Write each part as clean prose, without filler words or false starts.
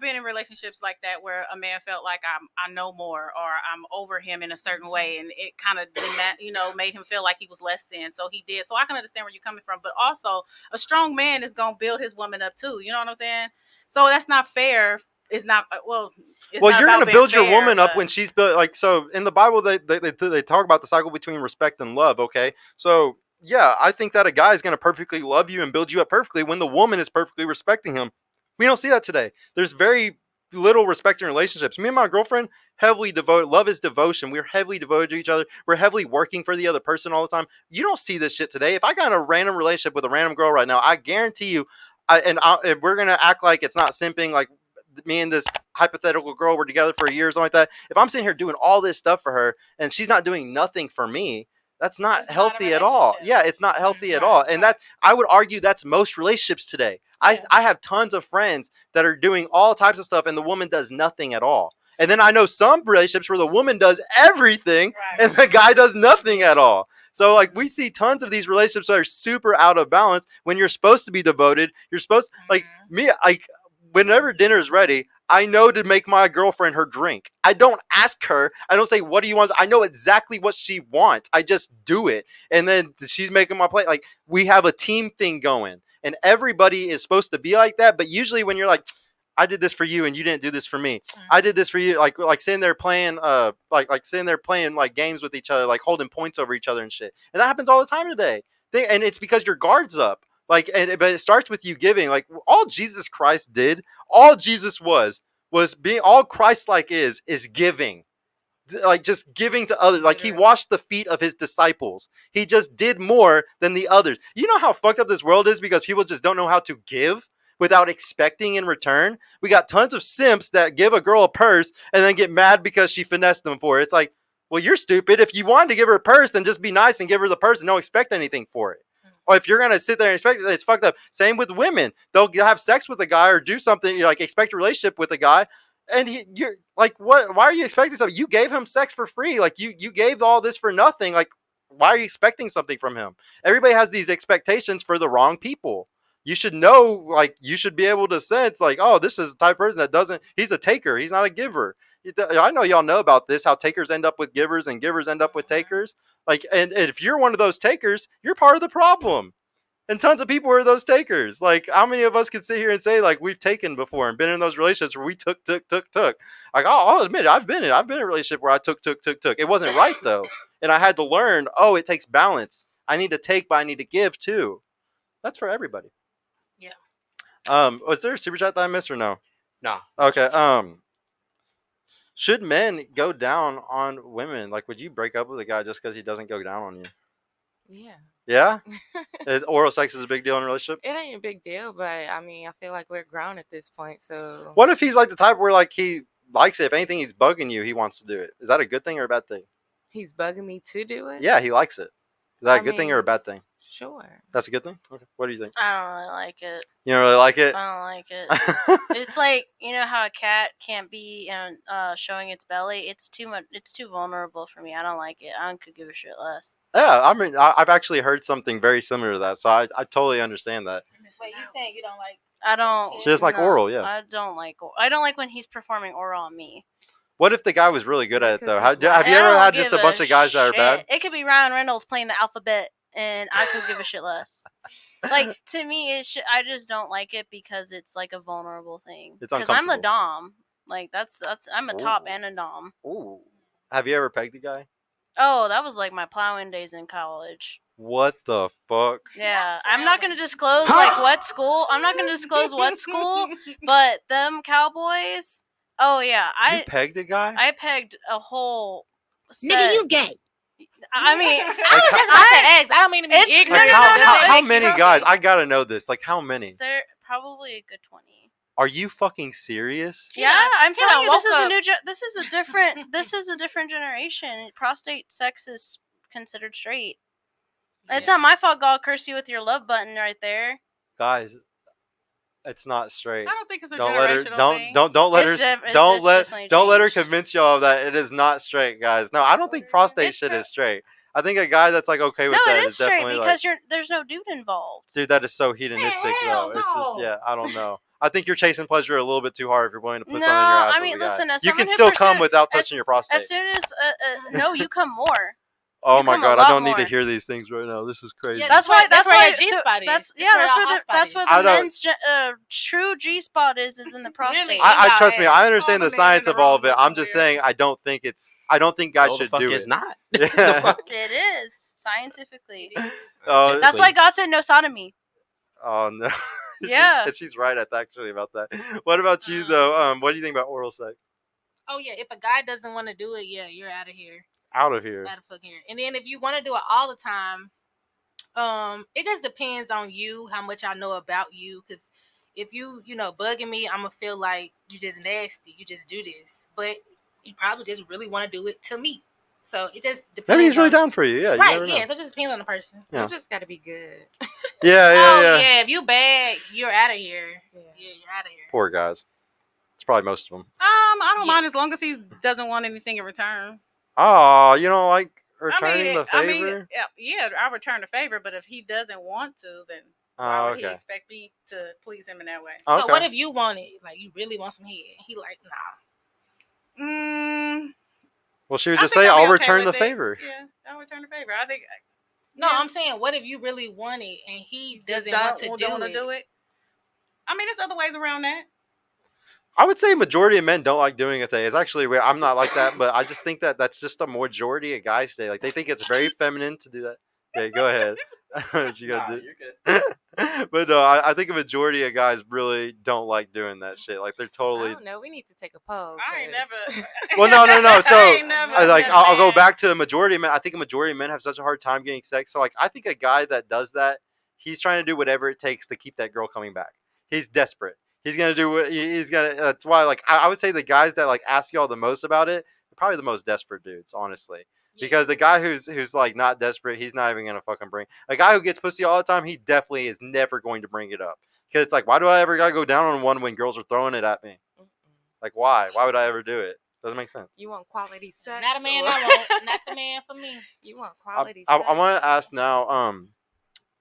been in relationships like that where a man felt like I know more or I'm over him in a certain way, and it kind of made him feel like he was less than. So he did. So I can understand where you're coming from, but also a strong man is gonna build his woman up too. You know what I'm saying? So that's not fair. It's not It's well, not you're about gonna build fair, your woman up but... when she's built. Like, so in the Bible, they talk about the cycle between respect and love. Okay, so yeah, I think that a guy is gonna perfectly love you and build you up perfectly when the woman is perfectly respecting him. We don't see that today. There's very little respect in relationships. Me and my girlfriend heavily devoted. Love is devotion. We're heavily devoted to each other. We're heavily working for the other person all the time. You don't see this shit today. If I got in a random relationship with a random girl right now, I guarantee you, and we're gonna act like it's not simping. Like me and this hypothetical girl were together for a year or something like that. If I'm sitting here doing all this stuff for her and she's not doing nothing for me, that's not healthy at all. Yeah, it's not healthy at all. And that, I would argue, that's most relationships today. I have tons of friends that are doing all types of stuff and the woman does nothing at all. And then I know some relationships where the woman does everything and the guy does nothing at all. So like we see tons of these relationships that are super out of balance when you're supposed to be devoted. You're supposed like me, like whenever dinner is ready, I know to make my girlfriend her drink. I don't ask her. I don't say, what do you want? I know exactly what she wants. I just do it. And then she's making my plate. Like we have a team thing going and everybody is supposed to be like that. But usually when you're like, I did this for you and you didn't do this for me. I did this for you. Like sitting there playing, like sitting there playing like games with each other, like holding points over each other and shit. And that happens all the time today. And it's because your guard's up. Like, but it starts with you giving. Like all Jesus Christ did, all Jesus was being, all Christ-like is giving. Like just giving to others. Like he washed the feet of his disciples. He just did more than the others. You know how fucked up this world is because people just don't know how to give without expecting in return. We got tons of simps that give a girl a purse and then get mad because she finessed them for it. It's like, well, you're stupid. If you wanted to give her a purse, then just be nice and give her the purse and don't expect anything for it. Or if you're gonna sit there and expect it, it's fucked up. Same with women. They'll have sex with a guy or do something, like expect a relationship with a guy, and you're like, what? Why are you expecting something? You gave him sex for free. Like you gave all this for nothing. Like, why are you expecting something from him? Everybody has these expectations for the wrong people. You should know, like, you should be able to sense, like, oh, this is the type of person that doesn't. He's a taker. He's not a giver. I know y'all know about this. How takers end up with givers and givers end up with takers. Like, and if you're one of those takers, you're part of the problem. And tons of people are those takers. Like, how many of us can sit here and say, like, we've taken before and been in those relationships where we took. Like, I'll admit it. I've been in a relationship where I took. It wasn't right, though. And I had to learn, oh, it takes balance. I need to take, but I need to give, too. That's for everybody. Yeah. Was there a super chat that I missed or no? No. Okay. Should men go down on women? Like, would you break up with a guy just because he doesn't go down on you? Yeah. Yeah? Oral sex is a big deal in a relationship? It ain't a big deal, but I mean, I feel like we're grown at this point, so... What if he's like the type where like he likes it? If anything, he's bugging you, he wants to do it. Is that a good thing or a bad thing? He's bugging me to do it? Yeah, he likes it. Is that a good thing or a bad thing? Sure. That's a good thing? Okay. What do you think? I don't really like it. You don't really like it? I don't like it. It's like, you know how a cat can't be showing its belly? It's too much. It's too vulnerable for me. I don't like it. I could give a shit less. Yeah, I mean, I've actually heard something very similar to that, so I totally understand that. Wait, you saying you don't like? I don't. She just like oral, yeah. I don't like when he's performing oral on me. What if the guy was really good at it though? Have you ever had just a bunch of guys that are bad? It could be Ryan Reynolds playing the alphabet, and I could give a shit less. Like, to me, I just don't like it because it's like a vulnerable thing. Because I'm a dom. Like that's I'm a top and a dom. Ooh. Have you ever pegged a guy? Oh, that was like my plowing days in college. What the fuck? Yeah, I'm not gonna disclose like what school. I'm not gonna disclose what school, but them Cowboys. Oh yeah, You pegged a guy? I pegged a whole set. Nigga, you gay. I mean, I was just about to say eggs. I don't mean to be ignorant. Like how many probably, guys? I gotta know this. Like how many? They're probably a good 20. Are you fucking serious? Yeah, I'm telling you, this is a new. This is a different. This is a different generation. Prostate sex is considered straight. It's not my fault. God cursed you with your love button right there, guys. It's not straight. I don't think it's a generational thing. Don't let her convince y'all that it is not straight, guys. No, I don't think prostate shit is straight. I think a guy that's like okay with that it is straight definitely because there's no dude involved. Dude, that is so hedonistic though. No. It's just I don't know. I think you're chasing pleasure a little bit too hard if you're willing to put No, something in your ass. I as mean, a guy. listen, as you someone can who still come pursued- without touching your prostate. As soon as no, you come more. Oh you my come a god, I lot don't need to more. hear these things right now. This is crazy. Yeah, That's why. that's where why. your G spot is. That's That's where that's your where hot spot that's is. where I the don't- men's true G spot is in the prostate. Literally. I y'all trust me. ass. I understand All the the men in science the of all room of it. I'm looking just weird. saying I don't think guys No, the should fuck do it's it. not. Yeah. The fuck? It is scientifically. Oh, That's why God said no sodomy. Oh no. Yeah. she's right actually about that. What about you though? What do you think about oral sex? Oh yeah, if a guy doesn't want to do it, yeah, you're out of here. Out of here. Out of fucking here. And then if you want to do it all the time, it just depends on you, how much I know about you. Because if you bugging me, I'm gonna feel like you just nasty. You just do this, but you probably just really want to do it to me. So it just depends. Maybe he's really on, down for you. Yeah. You Right? never know. Yeah. So it just depends on the person. Yeah. You just got to be good. Yeah. If you bad, you're out of here. Yeah. Yeah, you're out of here. Poor guys. It's probably most of them. I don't mind Yes. as long as he doesn't want anything in return. Oh, you don't like returning the I favor? mean, yeah, I return the favor, but if he doesn't want to, then why Oh, would he okay. expect me to please him in that way? Okay. So what if you want it? Like you really want some head? He like, nah. Well, she would I just think say, I'll be "I'll okay return the with it. favor." Yeah, I'll return the favor. I think No, Yeah. I'm saying, what if you really want it and he just doesn't want to don't want to do do it. I mean, there's other ways around that. I would say majority of men don't like doing it. It's actually weird. I'm not like that, but I just think that's just a majority of guys say. Like they think it's very feminine to do that. Okay, go ahead. What you gotta do? You're good. But no, I think a majority of guys really don't like doing that shit. Like they're I totally. don't know. We need to take a poll. I ain't 'cause- never. Well, no. So I ain't never I'll go been back to a majority of men. I think a majority of men have such a hard time getting sex. So like I think a guy that does that, he's trying to do whatever it takes to keep that girl coming back. He's desperate. He's gonna do what he's gonna. That's why like I would say the guys that like ask y'all the most about it, are probably the most desperate dudes, honestly. Because the guy who's like not desperate, he's not even gonna fucking bring a guy who gets pussy all the time. He definitely is never going to bring it up because it's like, why do I ever gotta go down on one when girls are throwing it at me? Mm-mm. Like, why? Why would I ever do it? Doesn't make sense. You want quality sex? Not a man or- I want. Not the man for me. You want quality I sex? want to ask now.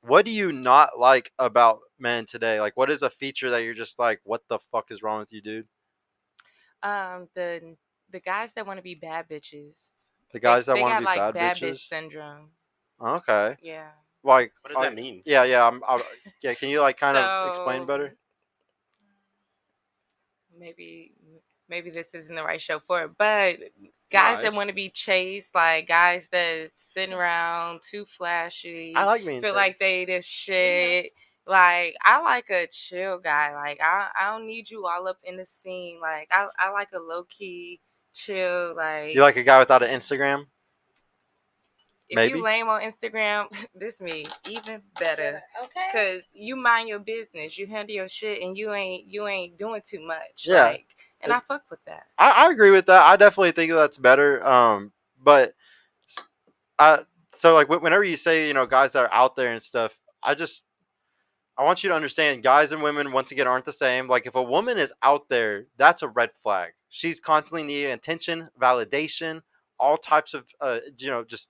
What do you not like about men today? Like, what is a feature that you're just like, what the fuck is wrong with you, dude? The guys that want to be bad bitches. The guys that they want to got be like bad bitch bitches. syndrome. Okay, Yeah. like What does that mean? Yeah. Yeah. Can you like kind of explain So, better? Maybe this isn't the right show for it, but guys that it's- want to be chased, like guys that sitting around too flashy, I like being feel like chased. they the shit. Like I like a chill guy. Like I don't need you all up in the scene. Like I like a low key chill. Like You like a guy without an Instagram? if maybe? you lame on Instagram, this me even better. Okay. Cause you mind your business, you handle your shit, and you ain't doing too much. Yeah. Like, and I fuck with that. I agree with that. I definitely think that's better. But so like whenever you say guys that are out there and stuff, I want you to understand guys and women once again aren't the same. Like if a woman is out there, that's a red flag. She's constantly needing attention, validation, all types of just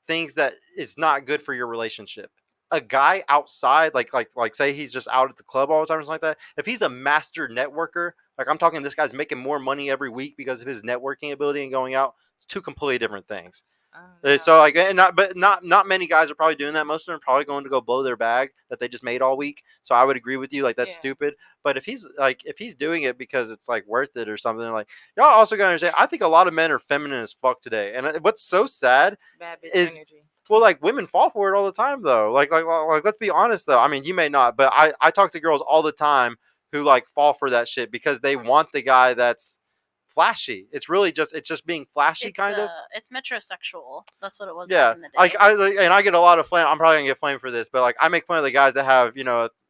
things that is not good for your relationship. A guy outside, like say he's just out at the club all the time or something like that. If he's a master networker, like I'm talking, this guy's making more money every week because of his networking ability and going out. It's two completely different things. I don't So know. like, and not many guys are probably doing that. Most of them are probably going to go blow their bag that they just made all week. So I would agree with you. Like that's Yeah. stupid. But if he's doing it because it's like worth it or something, like y'all also gotta understand. I think a lot of men are feminine as fuck today. And what's so sad Bad bitch is- energy. well, like women fall for it all the time, though. Like, let's be honest, though. I mean, you may not, but I talk to girls all the time who like fall for that shit because they want the guy that's flashy. It's just being flashy, kind of. It's metrosexual. That's what it was Yeah, back in the day. like I get a lot of flame. I'm probably gonna get flamed for this, but like I make fun of the guys that have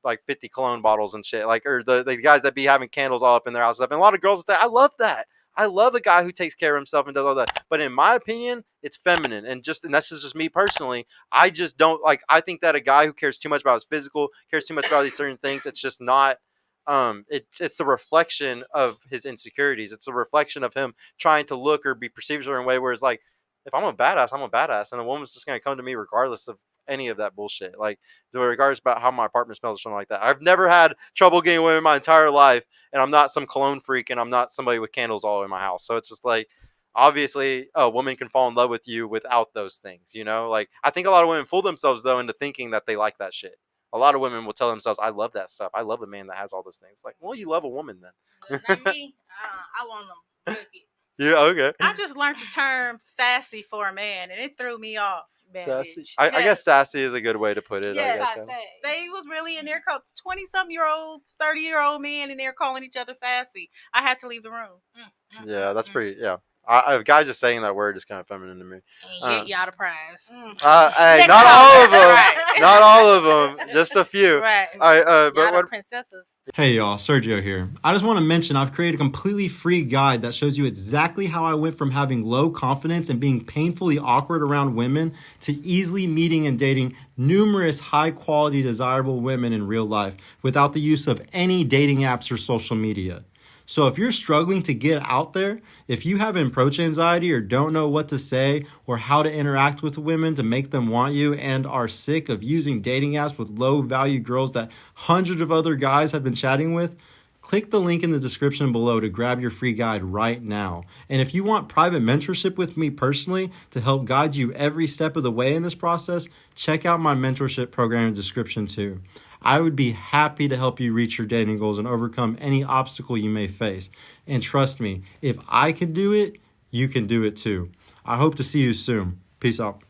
like 50 cologne bottles and shit, like or the guys that be having candles all up in their house and stuff. And a lot of girls say, I love that. I love a guy who takes care of himself and does all that. But in my opinion, it's feminine. And that's just me personally. I just don't like, I think that a guy who cares too much about his physical, cares too much about these certain things, it's just not, it's a reflection of his insecurities. It's a reflection of him trying to look or be perceived a certain way where it's like, if I'm a badass, I'm a badass. And the woman's just going to come to me regardless of any of that bullshit. Like, the regards about how my apartment smells or something like that. I've never had trouble getting women my entire life, and I'm not some cologne freak, and I'm not somebody with candles all in my house. So it's just like, obviously, a woman can fall in love with you without those things, you know? Like, I think a lot of women fool themselves, though, into thinking that they like that shit. A lot of women will tell themselves, I love that stuff. I love a man that has all those things. Like, well, you love a woman then. But not me. I want them crooked. Yeah, okay. I just learned the term sassy for a man, and it threw me off. Bad Sassy. bitch. I guess sassy is a good way to put it. Yes. I guess. That's what I say. They was really in there, 20-something-year-old, 30-year-old men in there calling each other sassy. I had to leave the room. Yeah, that's pretty. Yeah, a guy just saying that word is kind of feminine to me. And yet y'all the prize. Hey, Next not time. all of them. Right. Not all of them. Just a few. Right. All right. Y'all But the what? princesses. Hey y'all, Sergio here. I just want to mention I've created a completely free guide that shows you exactly how I went from having low confidence and being painfully awkward around women to easily meeting and dating numerous high quality desirable women in real life without the use of any dating apps or social media. So if you're struggling to get out there, if you have approach anxiety or don't know what to say or how to interact with women to make them want you and are sick of using dating apps with low value girls that hundreds of other guys have been chatting with, click the link in the description below to grab your free guide right now. And if you want private mentorship with me personally to help guide you every step of the way in this process, check out my mentorship program in the description too. I would be happy to help you reach your dating goals and overcome any obstacle you may face. And trust me, if I can do it, you can do it too. I hope to see you soon. Peace out.